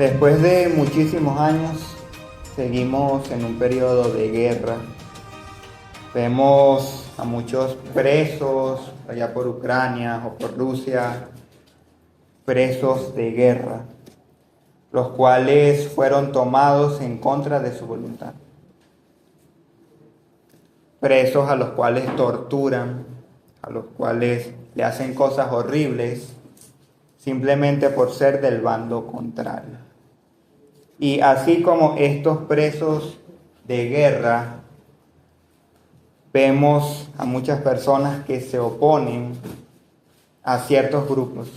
Después de muchísimos años, seguimos en un periodo de guerra. Vemos a muchos presos allá por Ucrania o por Rusia, presos de guerra, los cuales fueron tomados en contra de su voluntad. Presos a los cuales torturan, a los cuales le hacen cosas horribles, simplemente por ser del bando contrario. Y así como estos presos de guerra, vemos a muchas personas que se oponen a ciertos grupos.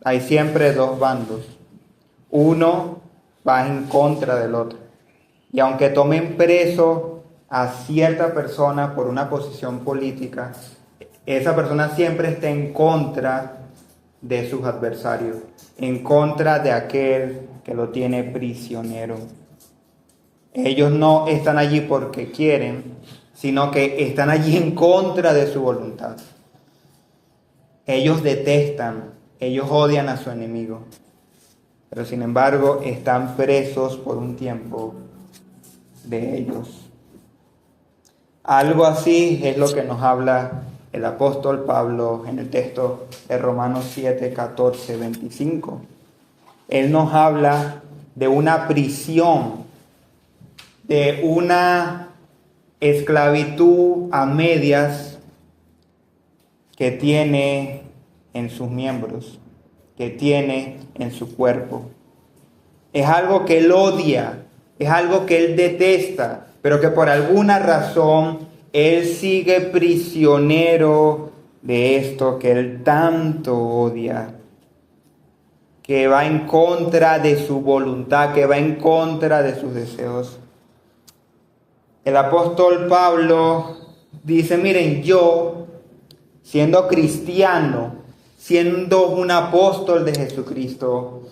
Hay siempre dos bandos. Uno va en contra del otro. Y aunque tomen preso a cierta persona por una posición política, esa persona siempre está en contra de sus adversarios, en contra de aquel que lo tiene prisionero. Ellos no están allí porque quieren, sino que están allí en contra de su voluntad. Ellos detestan, ellos odian a su enemigo, pero sin embargo están presos por un tiempo de ellos. Algo así es lo que nos habla el apóstol Pablo en el texto de Romanos 7, 14, 25. Él nos habla de una prisión, de una esclavitud a medias que tiene en sus miembros, que tiene en su cuerpo. Es algo que él odia, es algo que él detesta, pero que por alguna razón él sigue prisionero de esto que él tanto odia, que va en contra de su voluntad, que va en contra de sus deseos. El apóstol Pablo dice, miren, yo, siendo cristiano, siendo un apóstol de Jesucristo,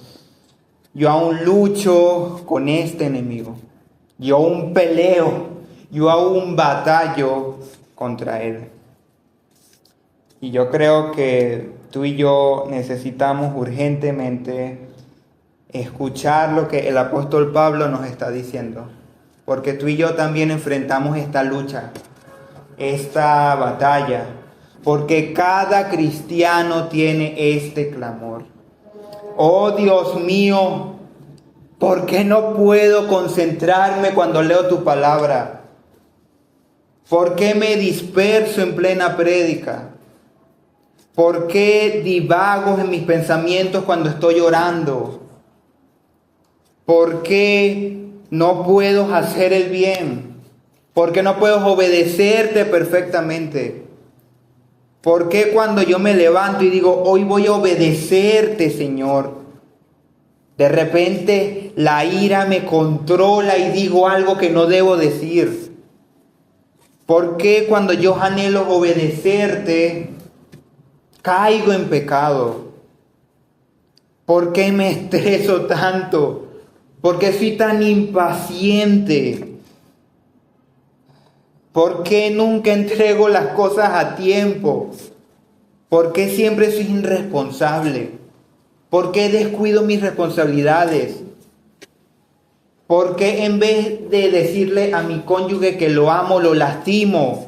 yo aún lucho con este enemigo. Yo aún peleo, yo aún batallo contra él. Y yo creo que tú y yo necesitamos urgentemente escuchar lo que el apóstol Pablo nos está diciendo. Porque tú y yo también enfrentamos esta lucha, esta batalla. Porque cada cristiano tiene este clamor. Oh Dios mío, ¿por qué no puedo concentrarme cuando leo tu palabra? ¿Por qué me disperso en plena prédica? ¿Por qué divago en mis pensamientos cuando estoy orando? ¿Por qué no puedo hacer el bien? ¿Por qué no puedo obedecerte perfectamente? ¿Por qué cuando yo me levanto y digo, hoy voy a obedecerte, Señor, de repente la ira me controla y digo algo que no debo decir? ¿Por qué cuando yo anhelo obedecerte, caigo en pecado? ¿Por qué me estreso tanto? ¿Por qué soy tan impaciente? ¿Por qué nunca entrego las cosas a tiempo? ¿Por qué siempre soy irresponsable? ¿Por qué descuido mis responsabilidades? ¿Por qué en vez de decirle a mi cónyuge que lo amo, lo lastimo?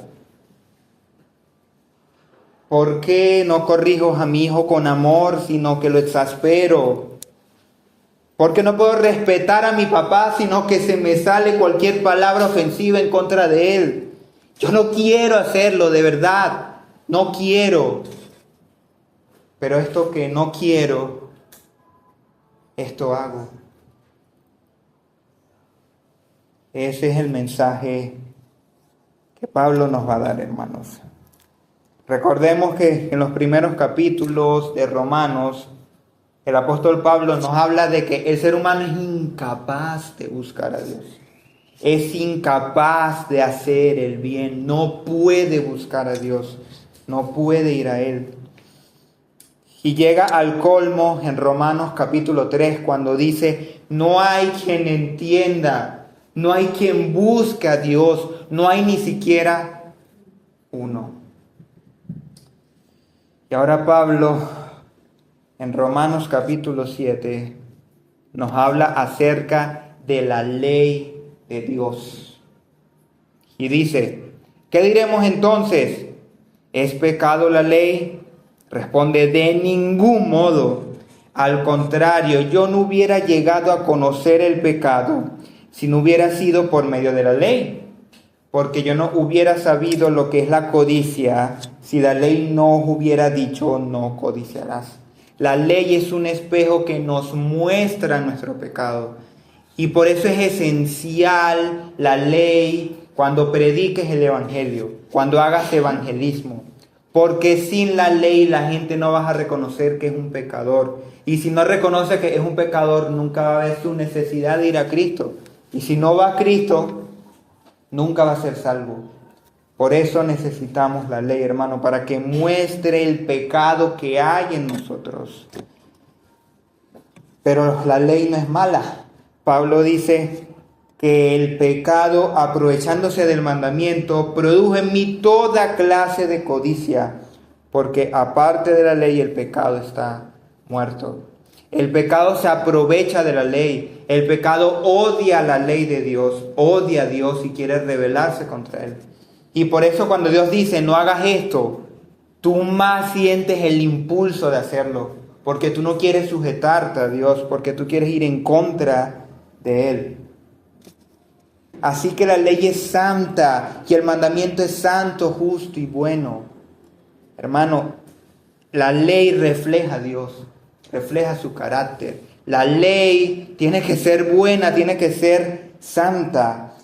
¿Por qué no corrijo a mi hijo con amor, sino que lo exaspero? ¿Por qué no puedo respetar a mi papá, sino que se me sale cualquier palabra ofensiva en contra de él? Yo no quiero hacerlo, de verdad, no quiero. Pero esto que no quiero, esto hago. Ese es el mensaje que Pablo nos va a dar, hermanos. Recordemos que en los primeros capítulos de Romanos, el apóstol Pablo nos habla de que el ser humano es incapaz de buscar a Dios. Es incapaz de hacer el bien. No puede buscar a Dios. No puede ir a Él. Y llega al colmo en Romanos capítulo 3 cuando dice, no hay quien entienda, no hay quien busque a Dios, no hay ni siquiera uno. Y ahora Pablo, en Romanos capítulo 7, nos habla acerca de la ley de Dios. Y dice, ¿qué diremos entonces? ¿Es pecado la ley? Responde, de ningún modo. Al contrario, yo no hubiera llegado a conocer el pecado si no hubiera sido por medio de la ley. Porque yo no hubiera sabido lo que es la codicia si la ley no hubiera dicho no codiciarás. La ley es un espejo que nos muestra nuestro pecado. Y por eso es esencial la ley cuando prediques el evangelio, cuando hagas evangelismo. Porque sin la ley la gente no va a reconocer que es un pecador. Y si no reconoce que es un pecador, nunca va a ver su necesidad de ir a Cristo. Y si no va a Cristo, nunca va a ser salvo. Por eso necesitamos la ley, hermano, para que muestre el pecado que hay en nosotros. Pero la ley no es mala. Pablo dice que el pecado, aprovechándose del mandamiento, produjo en mí toda clase de codicia, porque aparte de la ley el pecado está muerto. El pecado se aprovecha de la ley. El pecado odia la ley de Dios, odia a Dios y quiere rebelarse contra él. Y por eso cuando Dios dice, no hagas esto, tú más sientes el impulso de hacerlo, porque tú no quieres sujetarte a Dios, porque tú quieres ir en contra de Él. Así que la ley es santa y el mandamiento es santo, justo y bueno. Hermano, la ley refleja a Dios, refleja su carácter. La ley tiene que ser buena, tiene que ser santa.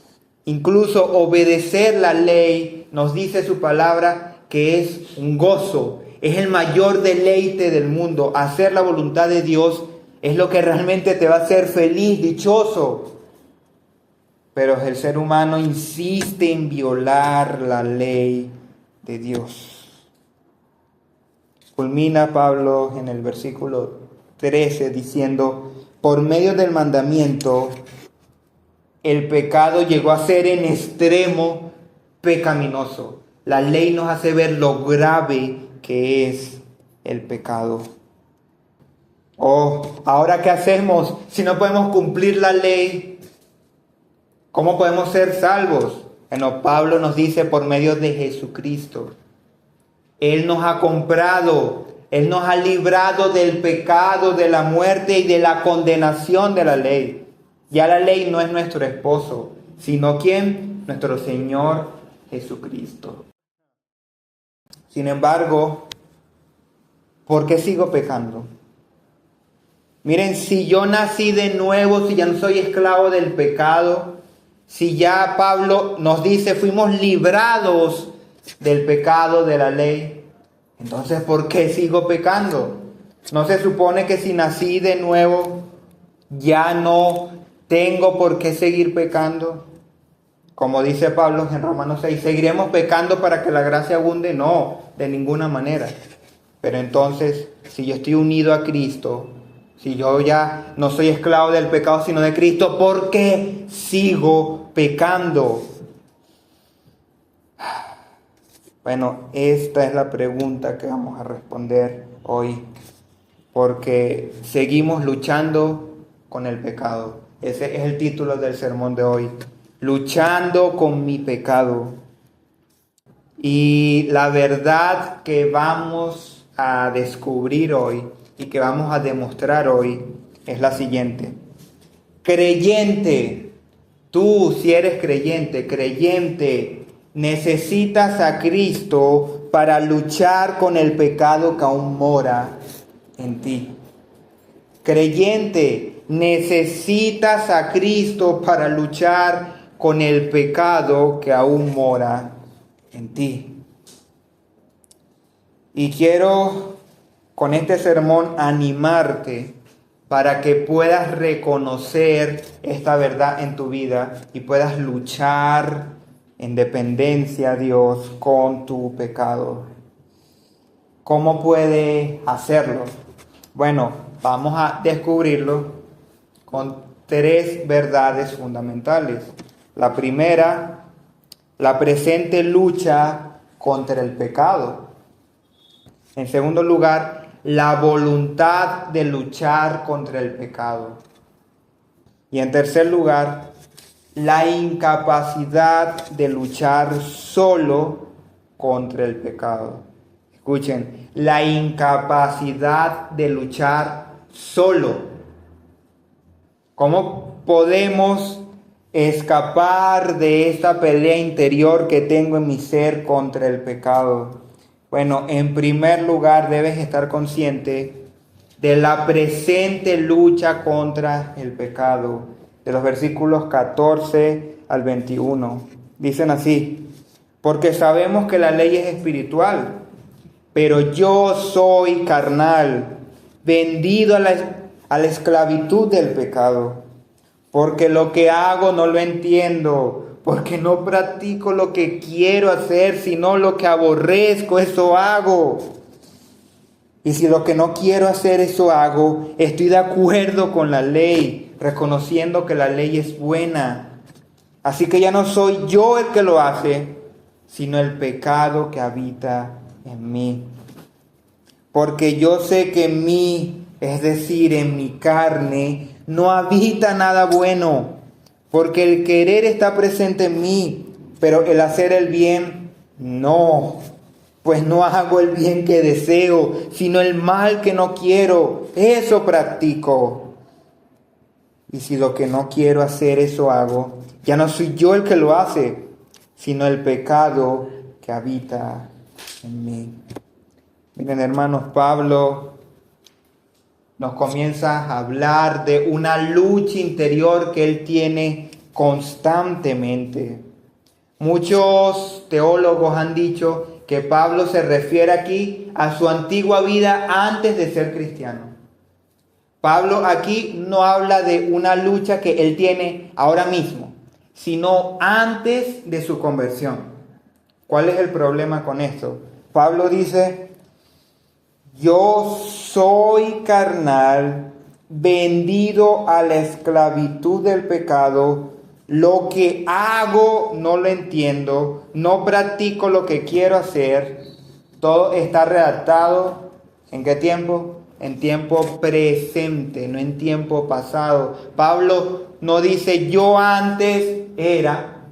Incluso obedecer la ley, nos dice su palabra, que es un gozo, es el mayor deleite del mundo. Hacer la voluntad de Dios es lo que realmente te va a hacer feliz, dichoso. Pero el ser humano insiste en violar la ley de Dios. Culmina Pablo en el versículo 13 diciendo, por medio del mandamiento, el pecado llegó a ser en extremo pecaminoso. La ley nos hace ver lo grave que es el pecado. ¿Ahora qué hacemos si no podemos cumplir la ley? ¿Cómo podemos ser salvos? Bueno, Pablo nos dice por medio de Jesucristo. Él nos ha comprado, Él nos ha librado del pecado, de la muerte y de la condenación de la ley. Ya la ley no es nuestro esposo, sino ¿quién? Nuestro Señor Jesucristo. Sin embargo, ¿por qué sigo pecando? Miren, si yo nací de nuevo, si ya no soy esclavo del pecado, si ya Pablo nos dice fuimos librados del pecado de la ley, entonces ¿por qué sigo pecando? ¿No se supone que si nací de nuevo ya no tengo por qué seguir pecando? Como dice Pablo en Romanos 6, ¿seguiremos pecando para que la gracia abunde? No, de ninguna manera. Pero entonces, si yo estoy unido a Cristo, si yo ya no soy esclavo del pecado sino de Cristo, ¿por qué sigo pecando? Bueno, esta es la pregunta que vamos a responder hoy, porque seguimos luchando con el pecado. Ese es el título del sermón de hoy, luchando con mi pecado. Y la verdad que vamos a descubrir hoy y que vamos a demostrar hoy es la siguiente. Creyente, tú si eres creyente, necesitas a Cristo para luchar con el pecado que aún mora en ti. Creyente, necesitas a Cristo para luchar con el pecado que aún mora en ti. Y quiero con este sermón animarte para que puedas reconocer esta verdad en tu vida y puedas luchar en dependencia a Dios con tu pecado. ¿Cómo puede hacerlo? Bueno, vamos a descubrirlo con 3 verdades fundamentales. La primera, la presente lucha contra el pecado. En segundo lugar, la voluntad de luchar contra el pecado. Y en tercer lugar, la incapacidad de luchar solo contra el pecado. Escuchen, la incapacidad de luchar solo. ¿Cómo podemos escapar de esta pelea interior que tengo en mi ser contra el pecado? Bueno, en primer lugar debes estar consciente de la presente lucha contra el pecado. De los versículos 14 al 21. Dicen así: porque sabemos que la ley es espiritual, pero yo soy carnal, vendido a la esclavitud del pecado. Porque lo que hago no lo entiendo, porque no practico lo que quiero hacer, sino lo que aborrezco, eso hago. Y si lo que no quiero hacer, eso hago, estoy de acuerdo con la ley, reconociendo que la ley es buena. Así que ya no soy yo el que lo hace, sino el pecado que habita en mí. Porque yo sé que en mí, es decir, en mi carne, no habita nada bueno, porque el querer está presente en mí, pero el hacer el bien, no. Pues no hago el bien que deseo, sino el mal que no quiero, eso practico. Y si lo que no quiero hacer, eso hago, ya no soy yo el que lo hace, sino el pecado que habita en mí. Miren, hermanos, Pablo nos comienza a hablar de una lucha interior que él tiene constantemente. Muchos teólogos han dicho que Pablo se refiere aquí a su antigua vida antes de ser cristiano. Pablo aquí no habla de una lucha que él tiene ahora mismo, sino antes de su conversión. ¿Cuál es el problema con esto? Pablo dice: yo soy carnal, vendido a la esclavitud del pecado. Lo que hago no lo entiendo, no practico lo que quiero hacer. Todo está redactado, ¿en qué tiempo? En tiempo presente, no en tiempo pasado. Pablo no dice yo antes era,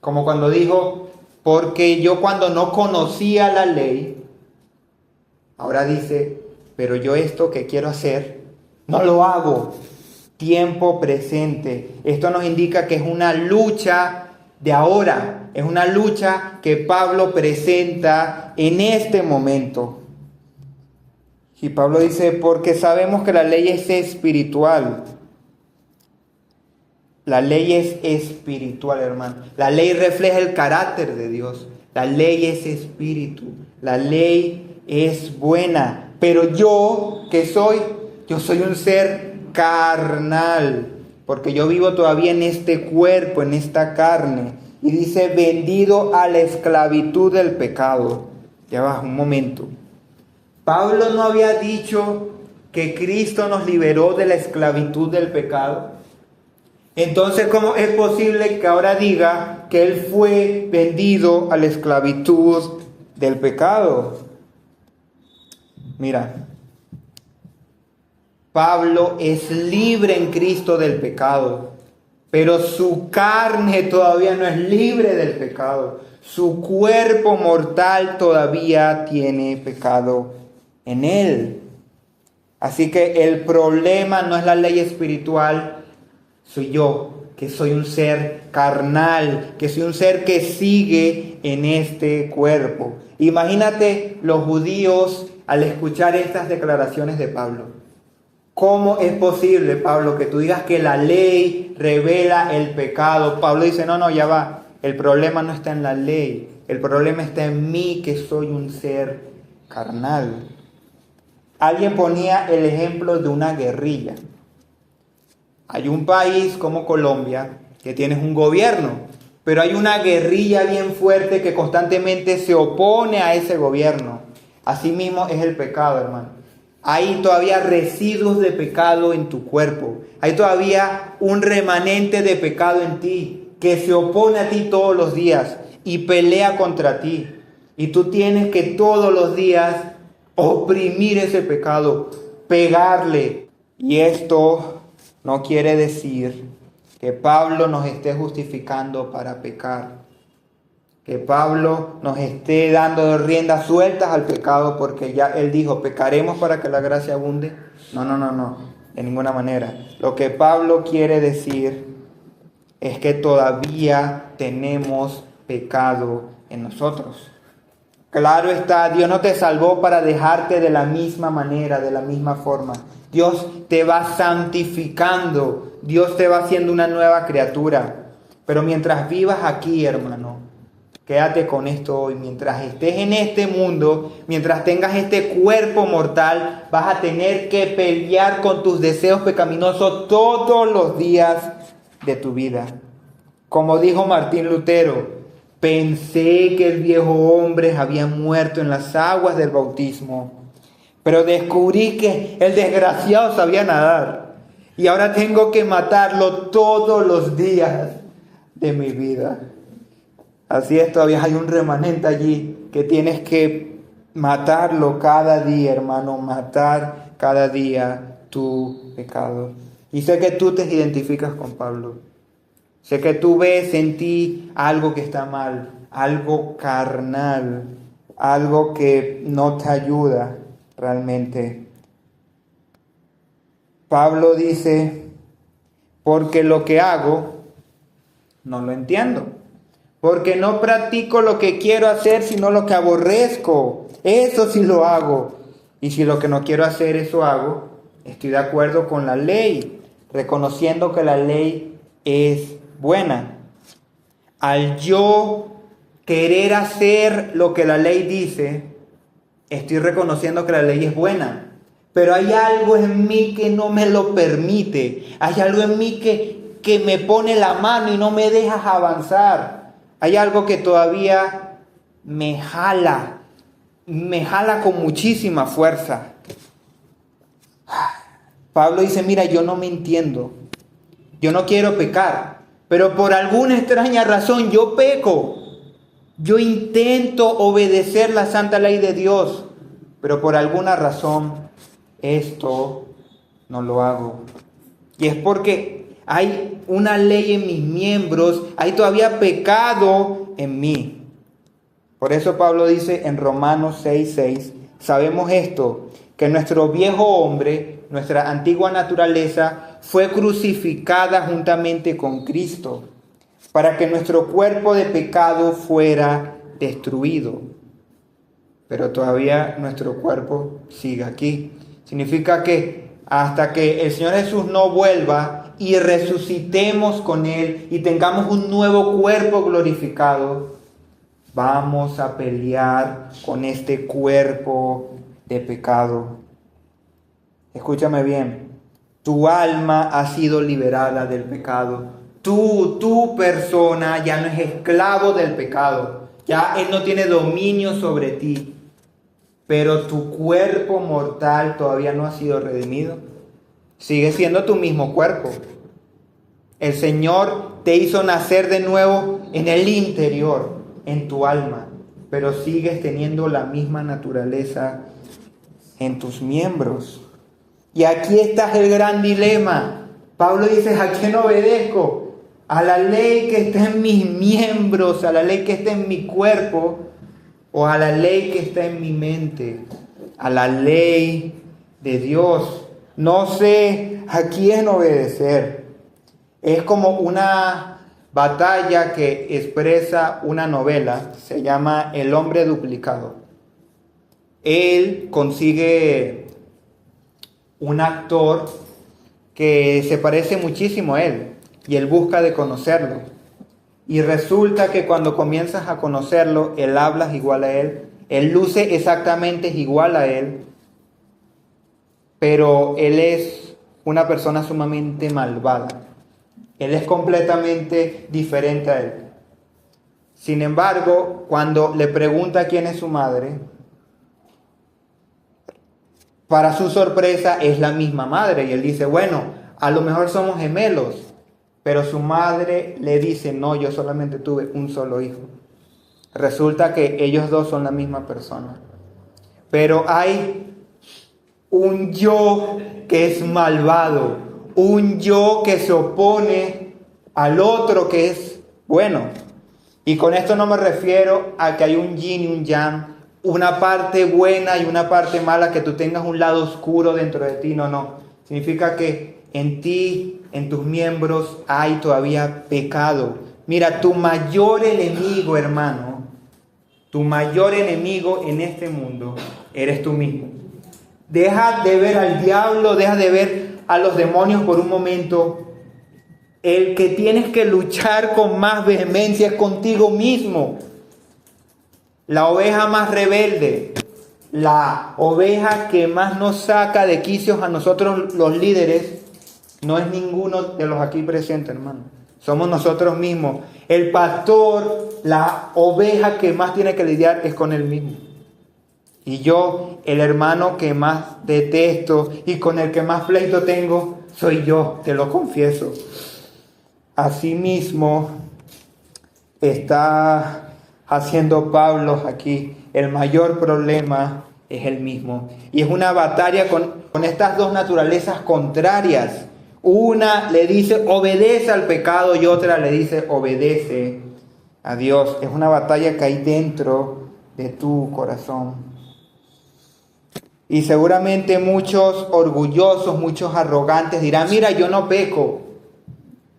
como cuando dijo, porque yo cuando no conocía la ley. Ahora dice, pero yo esto que quiero hacer, no lo hago. Tiempo presente. Esto nos indica que es una lucha de ahora. Es una lucha que Pablo presenta en este momento. Y Pablo dice, porque sabemos que la ley es espiritual. La ley es espiritual, hermano. La ley refleja el carácter de Dios. La ley es espíritu. La ley es buena. Pero yo, ¿qué soy? Yo soy un ser carnal, porque yo vivo todavía en este cuerpo, en esta carne. Y dice, vendido a la esclavitud del pecado. Ya va, un momento. Pablo no había dicho que Cristo nos liberó de la esclavitud del pecado. Entonces, ¿cómo es posible que ahora diga que Él fue vendido a la esclavitud del pecado? Mira, Pablo es libre en Cristo del pecado, pero su carne todavía no es libre del pecado. Su cuerpo mortal todavía tiene pecado en él. Así que el problema no es la ley espiritual, soy yo, que soy un ser carnal, que soy un ser que sigue en este cuerpo. Imagínate los judíos al escuchar estas declaraciones de Pablo. ¿Cómo es posible, Pablo, que tú digas que la ley revela el pecado? Pablo dice, no, ya va. El problema no está en la ley. El problema está en mí, que soy un ser carnal. Alguien ponía el ejemplo de una guerrilla. Hay un país como Colombia que tiene un gobierno, pero hay una guerrilla bien fuerte que constantemente se opone a ese gobierno. Asimismo es el pecado, hermano. Hay todavía residuos de pecado en tu cuerpo. Hay todavía un remanente de pecado en ti que se opone a ti todos los días y pelea contra ti. Y tú tienes que todos los días oprimir ese pecado, pegarle. Y esto no quiere decir que Pablo nos esté justificando para pecar, que Pablo nos esté dando riendas sueltas al pecado porque ya él dijo, ¿pecaremos para que la gracia abunde? No, de ninguna manera. Lo que Pablo quiere decir es que todavía tenemos pecado en nosotros. Claro está, Dios no te salvó para dejarte de la misma manera, de la misma forma. Dios te va santificando, Dios te va haciendo una nueva criatura. Pero mientras vivas aquí, hermano, quédate con esto hoy. Mientras estés en este mundo, mientras tengas este cuerpo mortal, vas a tener que pelear con tus deseos pecaminosos todos los días de tu vida. Como dijo Martín Lutero, pensé que el viejo hombre había muerto en las aguas del bautismo, pero descubrí que el desgraciado sabía nadar y ahora tengo que matarlo todos los días de mi vida. Así es, todavía hay un remanente allí que tienes que matarlo cada día, hermano, matar cada día tu pecado. Y sé que tú te identificas con Pablo. Sé que tú ves en ti algo que está mal, algo carnal, algo que no te ayuda realmente. Pablo dice, porque lo que hago no lo entiendo. Porque no practico lo que quiero hacer, sino lo que aborrezco. Eso sí lo hago. Y si lo que no quiero hacer, eso hago, estoy de acuerdo con la ley, reconociendo que la ley es buena. Al yo querer hacer lo que la ley dice, estoy reconociendo que la ley es buena. Pero hay algo en mí que no me lo permite. Hay algo en mí que me pone la mano y no me deja avanzar. Hay algo que todavía me jala con muchísima fuerza. Pablo dice, mira, yo no me entiendo. Yo no quiero pecar, pero por alguna extraña razón yo peco. Yo intento obedecer la santa ley de Dios, pero por alguna razón esto no lo hago. Y es porque hay una ley en mis miembros, hay todavía pecado en mí. Por eso Pablo dice en Romanos 6:6, sabemos esto, que nuestro viejo hombre, nuestra antigua naturaleza, fue crucificada juntamente con Cristo, para que nuestro cuerpo de pecado fuera destruido. Pero todavía nuestro cuerpo sigue aquí. Significa que hasta que el Señor Jesús no vuelva y resucitemos con Él y tengamos un nuevo cuerpo glorificado, vamos a pelear con este cuerpo de pecado. Escúchame bien, tu alma ha sido liberada del pecado. Tu persona ya no es esclavo del pecado. Ya Él no tiene dominio sobre ti. Pero tu cuerpo mortal todavía no ha sido redimido. Sigue siendo tu mismo cuerpo. El Señor te hizo nacer de nuevo en el interior, en tu alma. Pero sigues teniendo la misma naturaleza en tus miembros. Y aquí está el gran dilema. Pablo dice, ¿a quién obedezco? ¿A la ley que está en mis miembros, a la ley que está en mi cuerpo, o a la ley que está en mi mente? A la ley de Dios. No sé a quién obedecer. Es como una batalla que expresa una novela, se llama El hombre duplicado. Él consigue un actor que se parece muchísimo a él y él busca de conocerlo. Y resulta que cuando comienzas a conocerlo, él habla igual a él luce exactamente igual a él, pero él es una persona sumamente malvada. Él es completamente diferente a él. Sin embargo, cuando le pregunta quién es su madre, para su sorpresa es la misma madre. Y él dice, bueno, a lo mejor somos gemelos. Pero su madre le dice, no, yo solamente tuve un solo hijo. Resulta que ellos dos son la misma persona. Pero hay un yo que es malvado, un yo que se opone al otro que es bueno. Y con esto no me refiero a que hay un yin y un yang, una parte buena y una parte mala, que tú tengas un lado oscuro dentro de ti. No. Significa que en ti, en tus miembros, hay todavía pecado. Mira, tu mayor enemigo, hermano, tu mayor enemigo en este mundo eres tú mismo. Deja de ver al diablo, deja de ver a los demonios por un momento. El que tienes que luchar con más vehemencia es contigo mismo. La oveja más rebelde, la oveja que más nos saca de quicios a nosotros los líderes, no es ninguno de los aquí presentes, hermano. Somos nosotros mismos. El pastor, la oveja que más tiene que lidiar es con él mismo. Y yo, el hermano que más detesto y con el que más pleito tengo, soy yo, te lo confieso. Asimismo, está haciendo Pablo aquí. El mayor problema es el mismo. Y es una batalla con estas dos naturalezas contrarias. Una le dice obedece al pecado y otra le dice obedece a Dios. Es una batalla que hay dentro de tu corazón. Y seguramente muchos orgullosos, muchos arrogantes dirán, mira, yo no peco.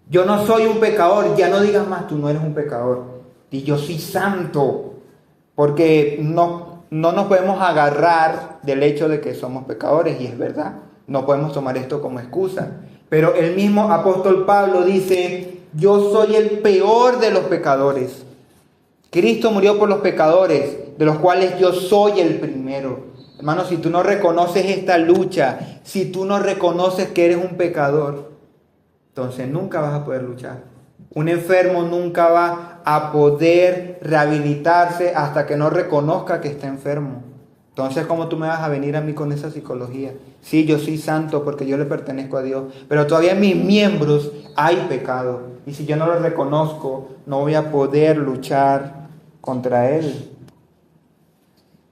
Yo no soy un pecador. Ya no digas más, tú no eres un pecador. Y yo soy santo. Porque no nos podemos agarrar del hecho de que somos pecadores. Y es verdad, no podemos tomar esto como excusa. Pero el mismo apóstol Pablo dice, yo soy el peor de los pecadores. Cristo murió por los pecadores, de los cuales yo soy el primero. Hermano, si tú no reconoces esta lucha, si tú no reconoces que eres un pecador, entonces nunca vas a poder luchar. Un enfermo nunca va a poder rehabilitarse hasta que no reconozca que está enfermo. Entonces, ¿cómo tú me vas a venir a mí con esa psicología? Sí, yo soy santo porque yo le pertenezco a Dios, pero todavía en mis miembros hay pecado. Y si yo no lo reconozco, no voy a poder luchar contra él.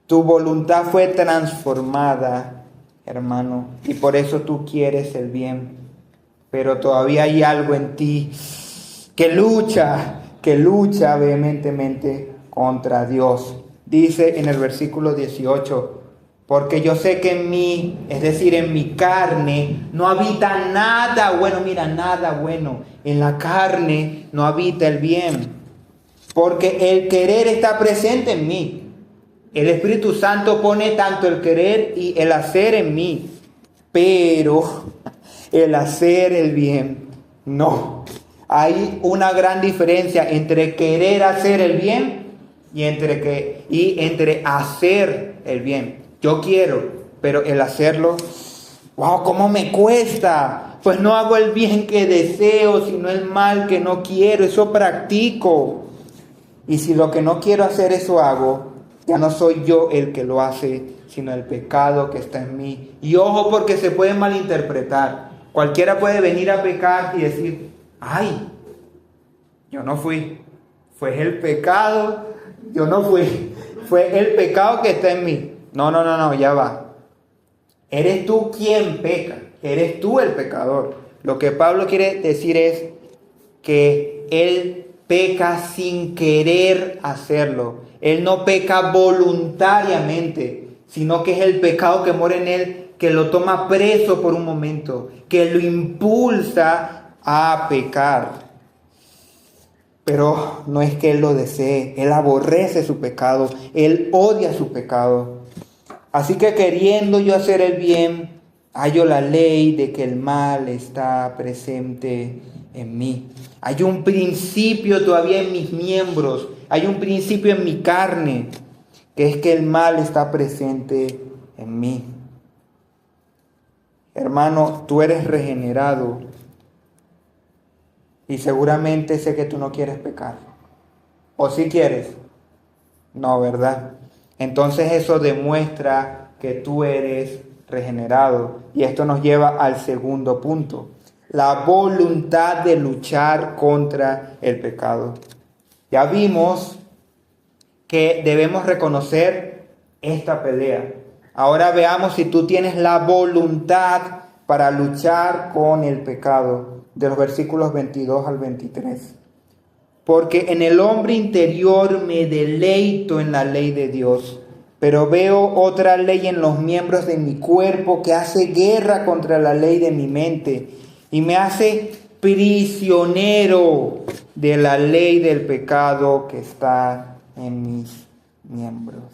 Tu voluntad fue transformada, hermano, y por eso tú quieres el bien. Pero todavía hay algo en ti que lucha vehementemente contra Dios. Dice en el versículo 18, porque yo sé que en mí, es decir, en mi carne, no habita nada bueno. Mira, nada bueno. En la carne no habita el bien. Porque el querer está presente en mí. El Espíritu Santo pone tanto el querer y el hacer en mí. Pero el hacer el bien, no. Hay una gran diferencia entre querer hacer el bien y entre hacer el bien. Yo quiero, pero el hacerlo, wow, ¿cómo me cuesta? Pues no hago el bien que deseo, sino el mal que no quiero. Eso practico. Y si lo que no quiero hacer, eso hago, ya no soy yo el que lo hace, sino el pecado que está en mí. Y ojo, porque se puede malinterpretar. Cualquiera puede venir a pecar y decir, ay, yo no fui. Fue el pecado, yo no fui. Fue el pecado que está en mí. No, ya va. Eres tú quien peca. Eres tú el pecador. Lo que Pablo quiere decir es que él peca sin querer hacerlo. Él no peca voluntariamente, sino que es el pecado que mora en él, que lo toma preso por un momento, que lo impulsa a pecar. Pero no es que él lo desee, él aborrece su pecado, él odia su pecado. Así que queriendo yo hacer el bien, hallo la ley de que el mal está presente en mí. Hay un principio todavía en mis miembros, hay un principio en mi carne, que es que el mal está presente en mí. Hermano, tú eres regenerado y seguramente sé que tú no quieres pecar. ¿O sí quieres? No, ¿verdad? Entonces eso demuestra que tú eres regenerado. Y esto nos lleva al segundo punto. La voluntad de luchar contra el pecado. Ya vimos que debemos reconocer esta pelea. Ahora veamos si tú tienes la voluntad para luchar con el pecado, de los versículos 22 al 23. Porque en el hombre interior me deleito en la ley de Dios, pero veo otra ley en los miembros de mi cuerpo que hace guerra contra la ley de mi mente y me hace prisionero de la ley del pecado que está en mis miembros.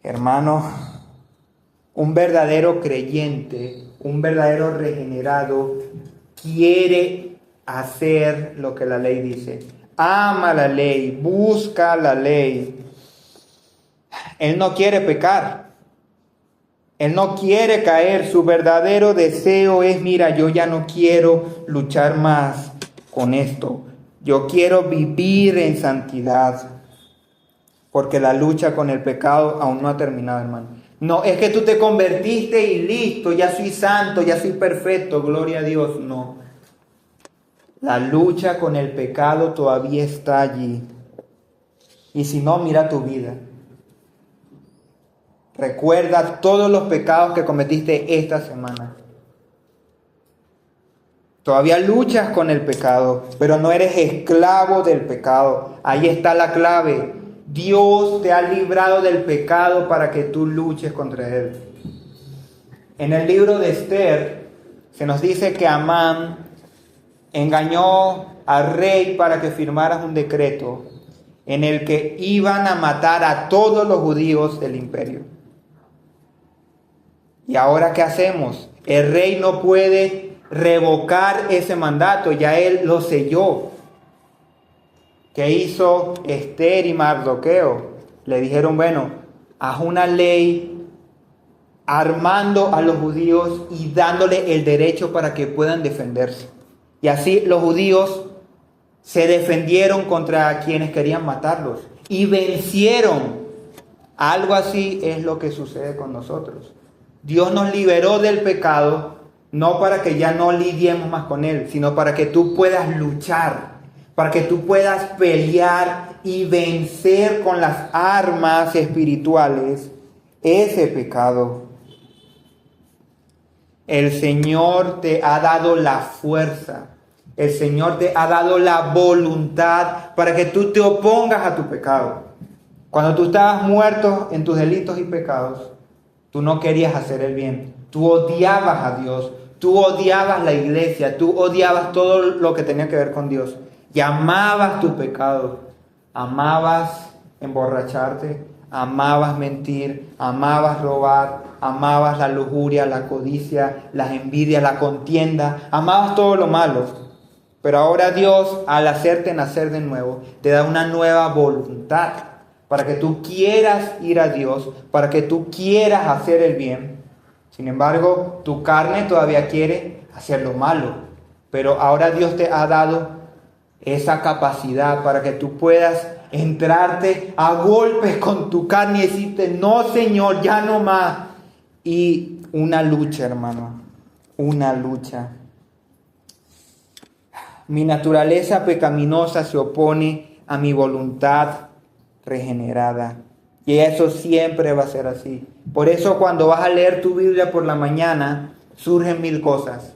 Hermano, un verdadero creyente, un verdadero regenerado, quiere hacer lo que la ley dice. Ama la ley, busca la ley. Él no quiere pecar. Él no quiere caer. Su verdadero deseo es, mira, yo ya no quiero luchar más con esto. Yo quiero vivir en santidad. Porque la lucha con el pecado aún no ha terminado, hermano. No, es que tú te convertiste y listo, ya soy santo, ya soy perfecto, gloria a Dios. No. La lucha con el pecado todavía está allí. Y si no, mira tu vida. Recuerda todos los pecados que cometiste esta semana. Todavía luchas con el pecado, pero no eres esclavo del pecado. Ahí está la clave. Dios te ha librado del pecado para que tú luches contra él. En el libro de Esther se nos dice que Amán engañó al rey para que firmara un decreto en el que iban a matar a todos los judíos del imperio. ¿Y ahora qué hacemos? El rey no puede revocar ese mandato, ya él lo selló. ¿Qué hizo Esther y Mardoqueo? Le dijeron, bueno, haz una ley armando a los judíos y dándole el derecho para que puedan defenderse. Y así los judíos se defendieron contra quienes querían matarlos y vencieron. Algo así es lo que sucede con nosotros. Dios nos liberó del pecado, no para que ya no lidiemos más con él, sino para que tú puedas luchar, para que tú puedas pelear y vencer con las armas espirituales ese pecado. El Señor te ha dado la fuerza, el Señor te ha dado la voluntad para que tú te opongas a tu pecado. Cuando tú estabas muerto en tus delitos y pecados, tú no querías hacer el bien, tú odiabas a Dios, tú odiabas la iglesia, tú odiabas todo lo que tenía que ver con Dios. Y amabas tu pecado, amabas emborracharte, amabas mentir, amabas robar, amabas la lujuria, la codicia, la envidia, la contienda, amabas todo lo malo. Pero ahora Dios, al hacerte nacer de nuevo, te da una nueva voluntad para que tú quieras ir a Dios, para que tú quieras hacer el bien. Sin embargo, tu carne todavía quiere hacer lo malo, pero ahora Dios te ha dado esa capacidad para que tú puedas entrarte a golpes con tu carne y decirte, no Señor, ya no más. Y una lucha, hermano, una lucha. Mi naturaleza pecaminosa se opone a mi voluntad regenerada. Y eso siempre va a ser así. Por eso cuando vas a leer tu Biblia por la mañana, surgen mil cosas.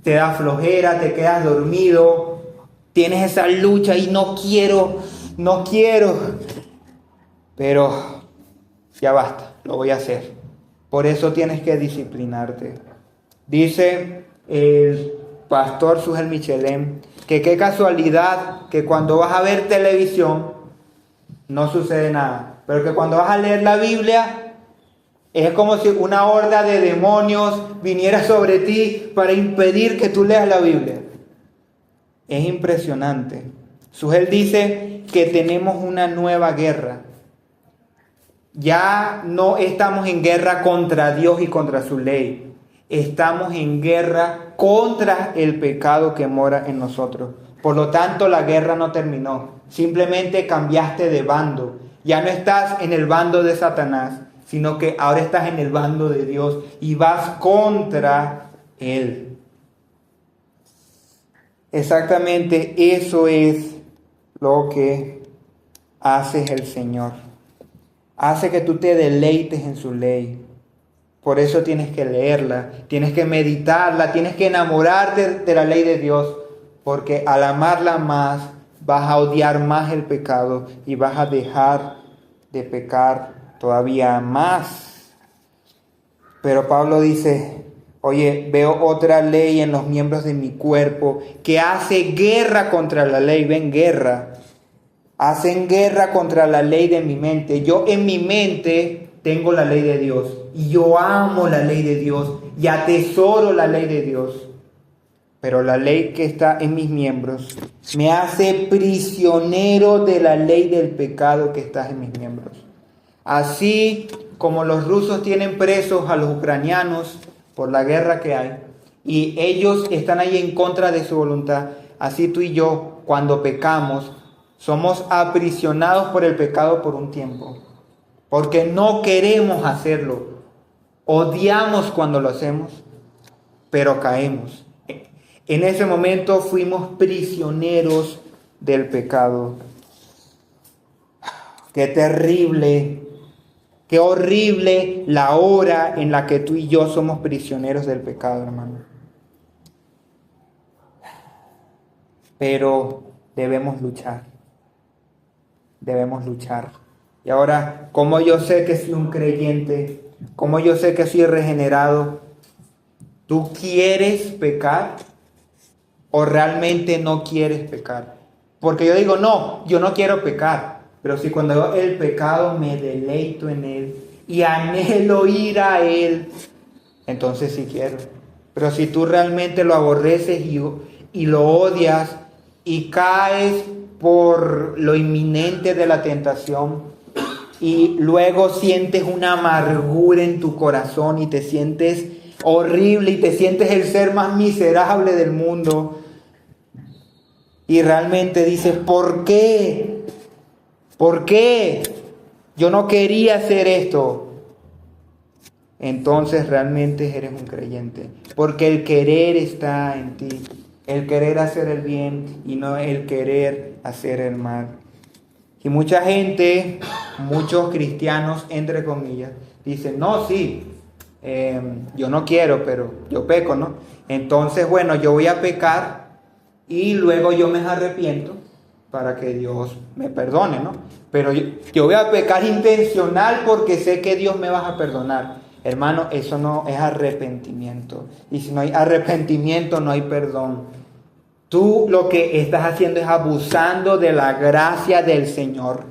Te da flojera, te quedas dormido, tienes esa lucha y no quiero. Pero ya basta, lo voy a hacer. Por eso tienes que disciplinarte. Dice el pastor Sujel Michelem que qué casualidad que cuando vas a ver televisión no sucede nada, pero que cuando vas a leer la Biblia es como si una horda de demonios viniera sobre ti para impedir que tú leas la Biblia. Es impresionante. Sujel dice que tenemos una nueva guerra. Ya no estamos en guerra contra Dios y contra su ley. Estamos en guerra contra el pecado que mora en nosotros. Por lo tanto, la guerra no terminó. Simplemente cambiaste de bando. Ya no estás en el bando de Satanás, sino que ahora estás en el bando de Dios y vas contra él. Exactamente eso es lo que hace el Señor. Hace que tú te deleites en su ley. Por eso tienes que leerla, tienes que meditarla, tienes que enamorarte de la ley de Dios, porque al amarla más vas a odiar más el pecado y vas a dejar de pecar todavía más. Pero Pablo dice, oye, veo otra ley en los miembros de mi cuerpo que hace guerra contra la ley. Ven, guerra. Hacen guerra contra la ley de mi mente. Yo en mi mente tengo la ley de Dios. Y yo amo la ley de Dios. Y atesoro la ley de Dios. Pero la ley que está en mis miembros me hace prisionero de la ley del pecado que está en mis miembros. Así como los rusos tienen presos a los ucranianos por la guerra que hay, y ellos están ahí en contra de su voluntad, así tú y yo, cuando pecamos, somos aprisionados por el pecado por un tiempo, porque no queremos hacerlo, odiamos cuando lo hacemos, pero caemos. En ese momento fuimos prisioneros del pecado. Qué terrible. Qué horrible la hora en la que tú y yo somos prisioneros del pecado, hermano. Pero debemos luchar. Debemos luchar. Y ahora, ¿cómo yo sé que soy un creyente? ¿Cómo yo sé que soy regenerado? ¿Tú quieres pecar o realmente no quieres pecar? Porque yo digo, no, yo no quiero pecar. Pero si cuando veo el pecado me deleito en él y anhelo ir a él, entonces sí quiero. Pero si tú realmente lo aborreces y lo odias y caes por lo inminente de la tentación y luego sientes una amargura en tu corazón y te sientes horrible y te sientes el ser más miserable del mundo y realmente dices, ¿por qué? ¿Por qué? Yo no quería hacer esto. Entonces realmente eres un creyente. Porque el querer está en ti. El querer hacer el bien y no el querer hacer el mal. Y mucha gente, muchos cristianos, entre comillas, dicen, no, sí, yo no quiero, pero yo peco, ¿no? Entonces, bueno, yo voy a pecar y luego yo me arrepiento para que Dios me perdone, ¿no? Pero yo voy a pecar intencional porque sé que Dios me va a perdonar. Hermano, eso no es arrepentimiento. Y si no hay arrepentimiento, no hay perdón. Tú lo que estás haciendo es abusando de la gracia del Señor.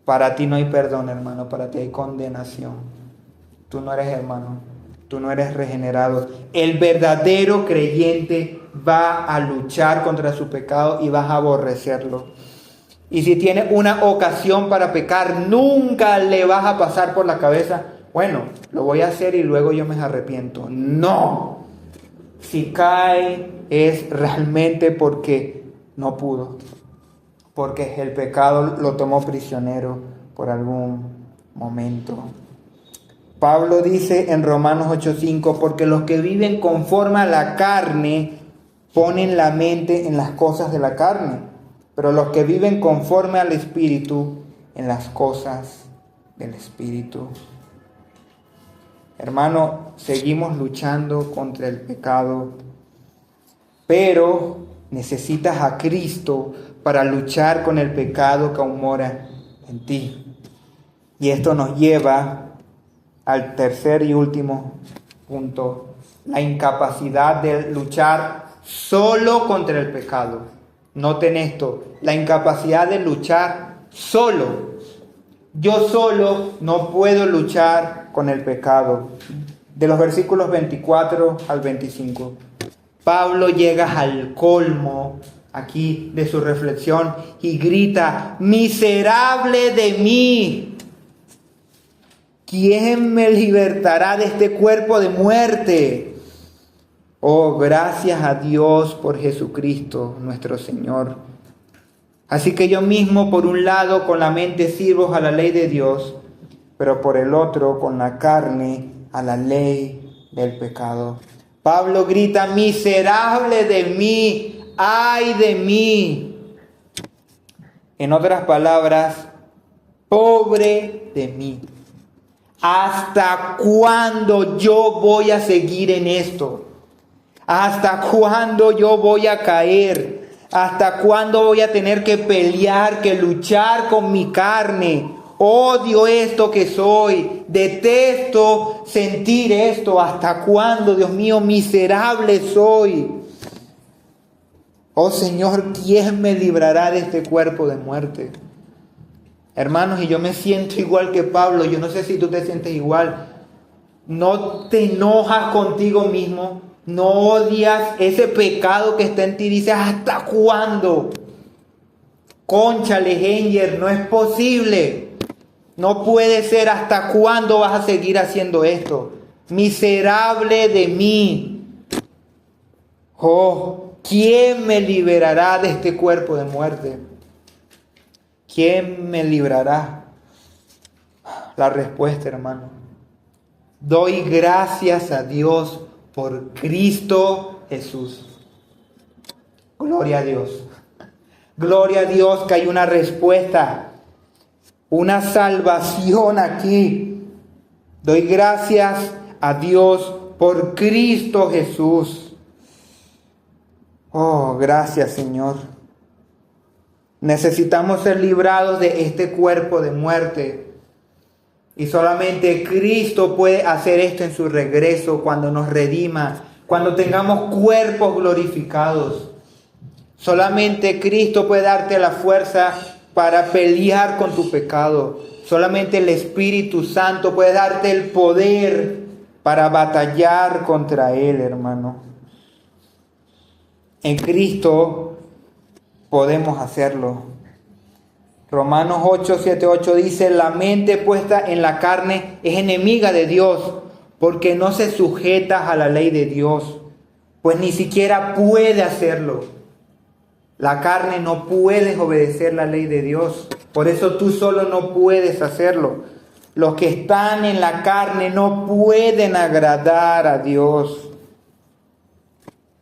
Para ti no hay perdón, hermano. Para ti hay condenación. Tú no eres hermano. Tú no eres regenerado. El verdadero creyente va a luchar contra su pecado y vas a aborrecerlo. Y si tiene una ocasión para pecar, nunca le vas a pasar por la cabeza, bueno, lo voy a hacer y luego yo me arrepiento. No. Si cae es realmente porque no pudo. Porque el pecado lo tomó prisionero por algún momento. Pablo dice en Romanos 8:5, porque los que viven conforme a la carne ponen la mente en las cosas de la carne, pero los que viven conforme al Espíritu en las cosas del Espíritu. Hermano, seguimos luchando contra el pecado, pero necesitas a Cristo para luchar con el pecado que aún mora en ti. Y esto nos lleva al tercer y último punto, la incapacidad de luchar solo contra el pecado. Noten esto, la incapacidad de luchar solo. Yo solo no puedo luchar con el pecado. De los versículos 24 al 25. Pablo llega al colmo aquí de su reflexión y grita, miserable de mí. ¿Quién me libertará de este cuerpo de muerte? Oh, gracias a Dios por Jesucristo, nuestro Señor. Así que yo mismo, por un lado, con la mente sirvo a la ley de Dios, pero por el otro, con la carne, a la ley del pecado. Pablo grita, miserable de mí, ay de mí. En otras palabras, pobre de mí. ¿hasta cuándo yo voy a seguir en esto? ¿Hasta cuándo yo voy a caer? ¿Hasta cuándo voy a tener que pelear, que luchar con mi carne? Odio esto que soy. Detesto sentir esto. ¿Hasta cuándo, Dios mío, miserable soy? Oh Señor, ¿quién me librará de este cuerpo de muerte? Hermanos, y yo me siento igual que Pablo. Yo no sé si tú te sientes igual. ¿No te enojas contigo mismo? ¿No odias ese pecado que está en ti? Dices, ¿hasta cuándo? Cónchale, Henger, no es posible. No puede ser. ¿Hasta cuándo vas a seguir haciendo esto? Miserable de mí. Oh, ¿quién me liberará de este cuerpo de muerte? ¿Quién me librará? La respuesta, hermano. Doy gracias a Dios por Cristo Jesús. Gloria a Dios. Gloria a Dios que hay una respuesta, una salvación aquí. Doy gracias a Dios por Cristo Jesús. Oh, gracias, Señor. Necesitamos ser librados de este cuerpo de muerte. Y solamente Cristo puede hacer esto en su regreso, cuando nos redima, cuando tengamos cuerpos glorificados. Solamente Cristo puede darte la fuerza para pelear con tu pecado. Solamente el Espíritu Santo puede darte el poder para batallar contra él, hermano. En Cristo podemos hacerlo. Romanos 8:7-8 dice, la mente puesta en la carne es enemiga de Dios, porque no se sujeta a la ley de Dios, pues ni siquiera puede hacerlo. La carne no puede obedecer la ley de Dios, por eso tú solo no puedes hacerlo. Los que están en la carne no pueden agradar a Dios.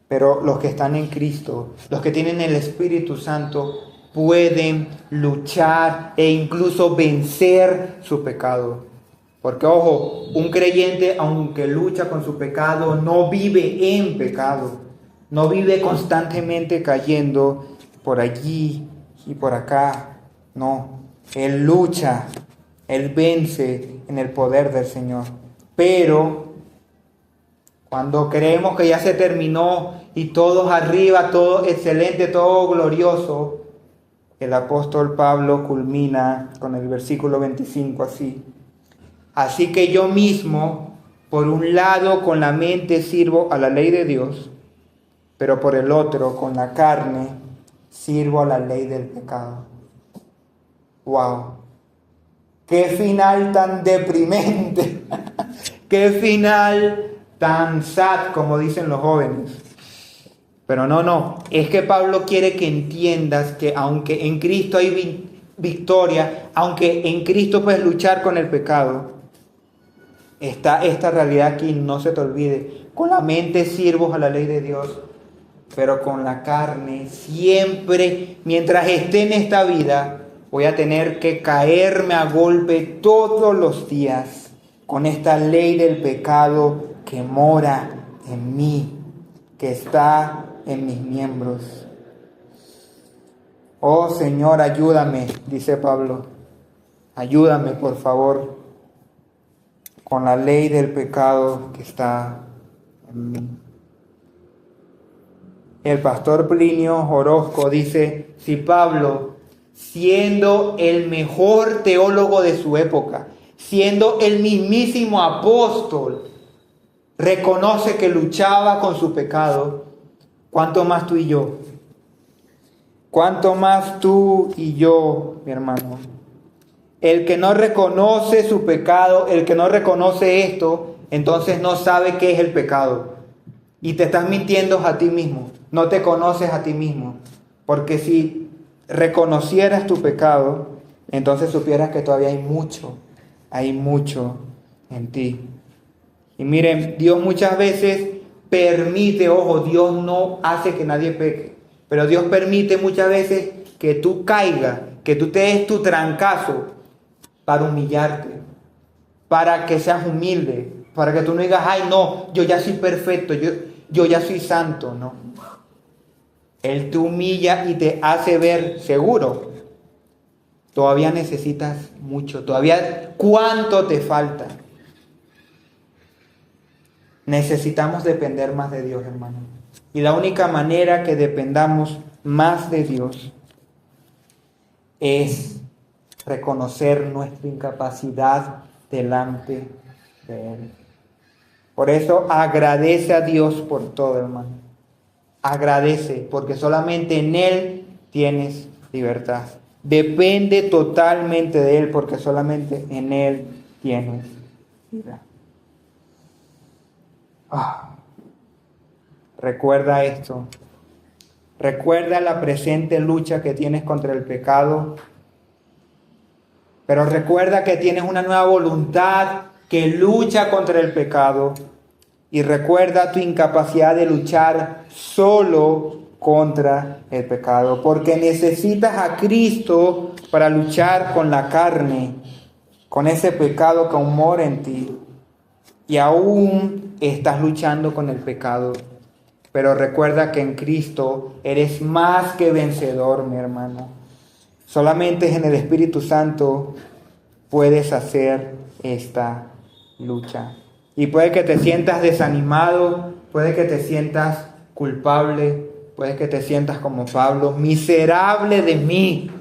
Pero los que están en Cristo, los que tienen el Espíritu Santo, pueden luchar e incluso vencer su pecado. Porque, ojo, un creyente, aunque lucha con su pecado, no vive en pecado. No vive constantemente cayendo por allí y por acá. No, él lucha, él vence en el poder del Señor. Pero cuando creemos que ya se terminó y todo arriba, todo excelente, todo glorioso, el apóstol Pablo culmina con el versículo 25 así. Así que yo mismo, por un lado con la mente sirvo a la ley de Dios, pero por el otro con la carne sirvo a la ley del pecado. ¡Wow! ¡Qué final tan deprimente! ¡Qué final tan sad, como dicen los jóvenes! Pero no, es que Pablo quiere que entiendas que aunque en Cristo hay victoria, aunque en Cristo puedes luchar con el pecado, está esta realidad aquí, no se te olvide. Con la mente sirvo a la ley de Dios, pero con la carne siempre, mientras esté en esta vida, voy a tener que caerme a golpe todos los días con esta ley del pecado que mora en mí, que está en mis miembros. Oh Señor, ayúdame, dice Pablo. Ayúdame, por favor, con la ley del pecado que está en mí. El pastor Plinio Orozco dice, si Pablo, siendo el mejor teólogo de su época, siendo el mismísimo apóstol, reconoce que luchaba con su pecado, ¿cuánto más tú y yo? ¿Cuánto más tú y yo, mi hermano? El que no reconoce su pecado, el que no reconoce esto, entonces no sabe qué es el pecado. Y te estás mintiendo a ti mismo. No te conoces a ti mismo. Porque si reconocieras tu pecado, entonces supieras que todavía hay mucho en ti. Y miren, Dios muchas veces permite, ojo, Dios no hace que nadie peque, pero Dios permite muchas veces que tú caigas, que tú te des tu trancazo para humillarte, para que seas humilde, para que tú no digas, ay no, yo ya soy perfecto, yo ya soy santo, no. Él te humilla y te hace ver seguro. Todavía necesitas mucho, todavía cuánto te falta. Necesitamos depender más de Dios, hermano. Y la única manera que dependamos más de Dios es reconocer nuestra incapacidad delante de Él. Por eso agradece a Dios por todo, hermano. Agradece, porque solamente en Él tienes libertad. Depende totalmente de Él, porque solamente en Él tienes vida. Recuerda esto. Recuerda la presente lucha que tienes contra el pecado. Pero recuerda que tienes una nueva voluntad que lucha contra el pecado. Y recuerda tu incapacidad de luchar solo contra el pecado. Porque necesitas a Cristo para luchar con la carne, con ese pecado que aún mora en ti. Y aún estás luchando con el pecado. Pero recuerda que en Cristo eres más que vencedor, mi hermano. Solamente en el Espíritu Santo puedes hacer esta lucha. Y puede que te sientas desanimado, puede que te sientas culpable, puede que te sientas como Pablo, miserable de mí.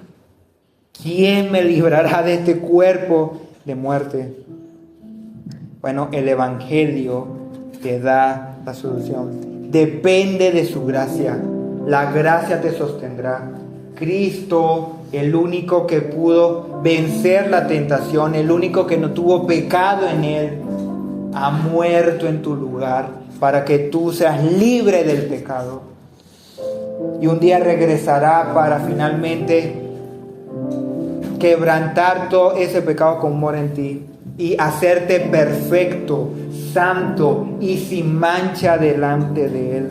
¿Quién me librará de este cuerpo de muerte? Bueno, el Evangelio te da la solución. Depende de su gracia. La gracia te sostendrá. Cristo, el único que pudo vencer la tentación, el único que no tuvo pecado en él, ha muerto en tu lugar para que tú seas libre del pecado. Y un día regresará para finalmente quebrantar todo ese pecado que mora en ti y hacerte perfecto, santo y sin mancha delante de Él.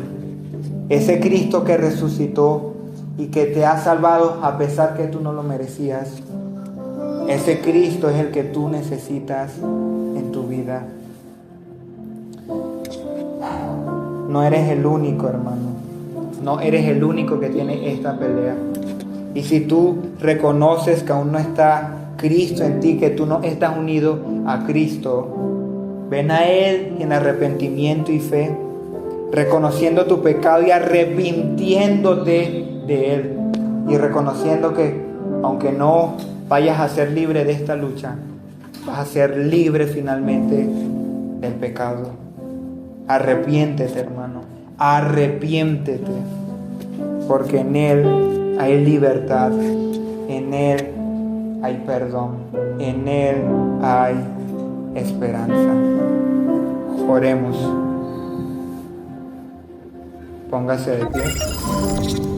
Ese Cristo que resucitó y que te ha salvado a pesar que tú no lo merecías. Ese Cristo es el que tú necesitas en tu vida. No eres el único, hermano. No eres el único que tiene esta pelea. Y si tú reconoces que aún no está Cristo en ti, que tú no estás unido a Cristo, ven a Él en arrepentimiento y fe, reconociendo tu pecado y arrepintiéndote de Él, y reconociendo que aunque no vayas a ser libre de esta lucha, vas a ser libre finalmente del pecado. Arrepiéntete, hermano, arrepiéntete, porque en Él hay libertad, en Él hay perdón, en Él hay esperanza. Oremos. Póngase de pie.